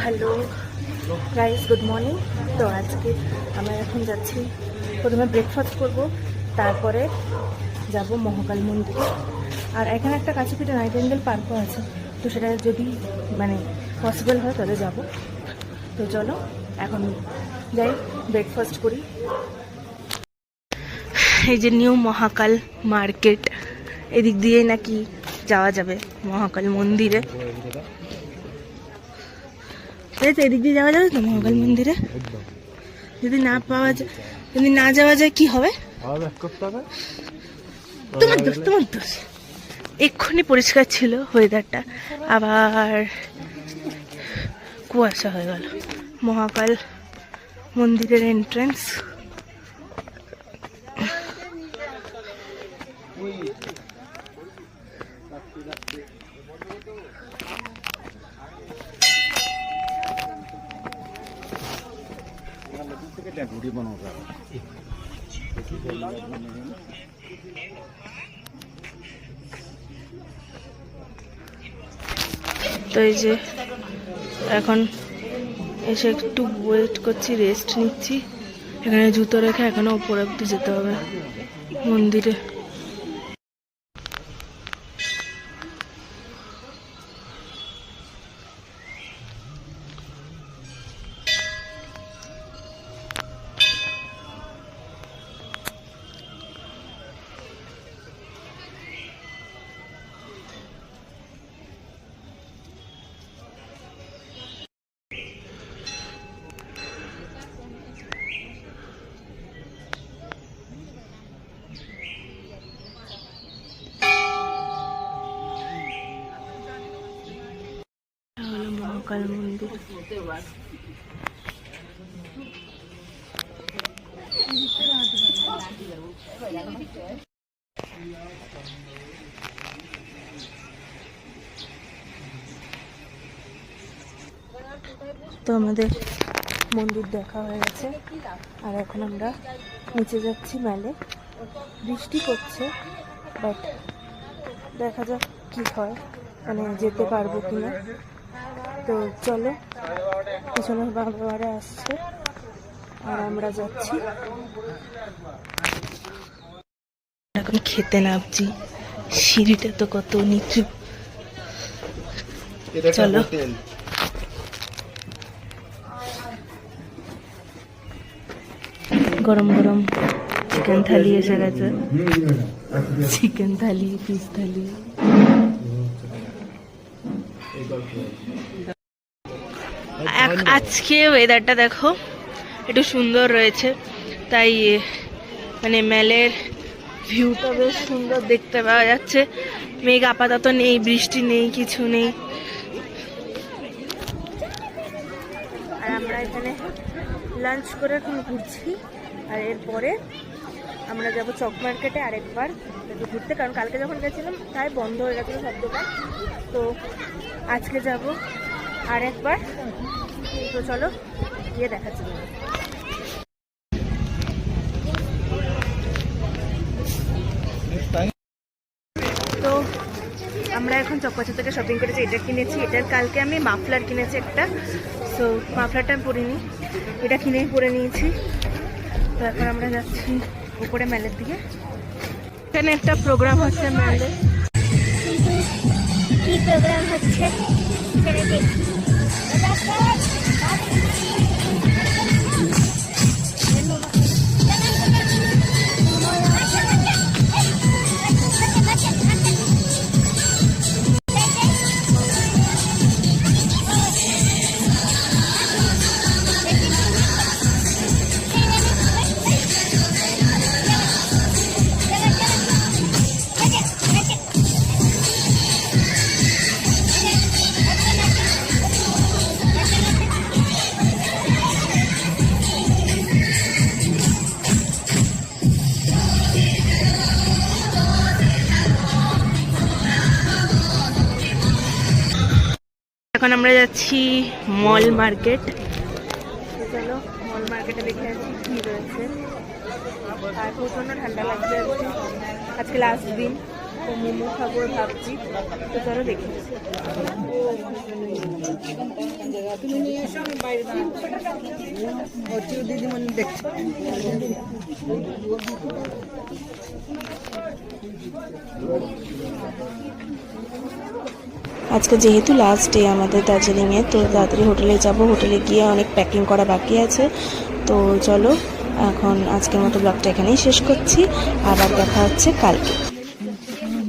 Hello guys, good morning. তো আজকে আমরা এখন যাচ্ছি, প্রথমে ব্রেকফাস্ট করব, তারপরে যাব মহাকাল মন্দিরে। আর এখানে একটা কাছেপিঠে নাইটেঙ্গেল পার্কও আছে, তো সেটা যদি মানে পসিবল হয় তাহলে যাব। তো চলো এখন যাই, ব্রেকফাস্ট করি। এই যে নিউ মহাকাল মার্কেট, এদিক দিয়ে নাকি যাওয়া যাবে মহাকাল মন্দিরে। এদিক দিয়ে যাওয়া যাবে তো মহাকাল মন্দিরে? যদি না পাওয়া যায়, যদি না যাওয়া যায় কি হবে? তোমার দোষ, তোমার দোষ। এক্ষুনি পরিষ্কার ছিল ওয়েদারটা, আবার কুয়াশা হয়ে গেল। মহাকাল মন্দিরের এন্ট্রান্স। তো এই যে এখন এসে একটু ওয়েট করছি, রেস্ট নিচ্ছি। এখানে জুতো রেখে এখনো উপরে অব্দি যেতে হবে মন্দিরে। মহাকাল মন্দির। তো আমাদের মন্দির দেখা হয়ে গেছে, আর এখন আমরা নিচে যাচ্ছি মেলে। বৃষ্টি পড়ছে, বাট দেখা যাক কি হয়, মানে যেতে পারবো কিনা। তো চলো, পিছনে বাবারা আসছে আর আমরা যাচ্ছি। এখন খেতে নামছি, সিঁড়িটা তো কত নিচু। চলো, গরম গরম চিকেন থালি এসে গেছে। চিকেন থালি, ফিশ থালি। আজকে ওয়েদারটা দেখো একটু সুন্দর রয়েছে, তাই মানে মেলের ভিউটা বেশ সুন্দর দেখতে পাওয়া যাচ্ছে। মেঘ আপাতত নেই, বৃষ্টি নেই, কিছু নেই। আর আমরা এখানে লাঞ্চ করে এখন ঘুরছি, আর এরপরে আমরা যাবো চক মার্কেটে আরেকবার ঘুরতে, কারণ কালকে যখন গেছিলাম তাই বন্ধ হয়ে গেছিলো সব দোকান। তো আজকে যাব আরেকবার। তো চলো গিয়ে দেখাচ্ছি। তো আমরা এখন চকবাজার থেকে শপিং করেছি, এটা কিনেছি। এটার কালকে আমি মাফলার কিনেছি একটা, সো মাফলারটা আমি পরিনি, এটা কিনেই পরে নিয়েছি। তো এখন আমরা যাচ্ছি উপরে মেলের দিকে। এখানে একটা প্রোগ্রাম হচ্ছে মেলে। কি প্রোগ্রাম হচ্ছে সেটা দেখি। এখন আমরা যাচ্ছি মল মার্কেট। চলো মল মার্কেটে দেখে আছি কি রয়েছে। আর প্রচণ্ড ঠান্ডা লাগছে, আজকে লাস্ট দিন, তো মোমো খাবো ভাবছি। তো চলো দেখি। তুমি নিয়ে এসো, আমি বাইরে দাঁড়াচ্ছি। দিদিমণি দেখছি। আজকে যেহেতু লাস্ট ডে আমাদের দার্জিলিংয়ে, তো তাড়াতাড়ি হোটেলে যাব। হোটেলে গিয়ে অনেক প্যাকিং করা বাকি আছে। তো চলো এখন আজকের মতো ব্লগটা এখানেই শেষ করছি, আবার দেখা হচ্ছে কালকে।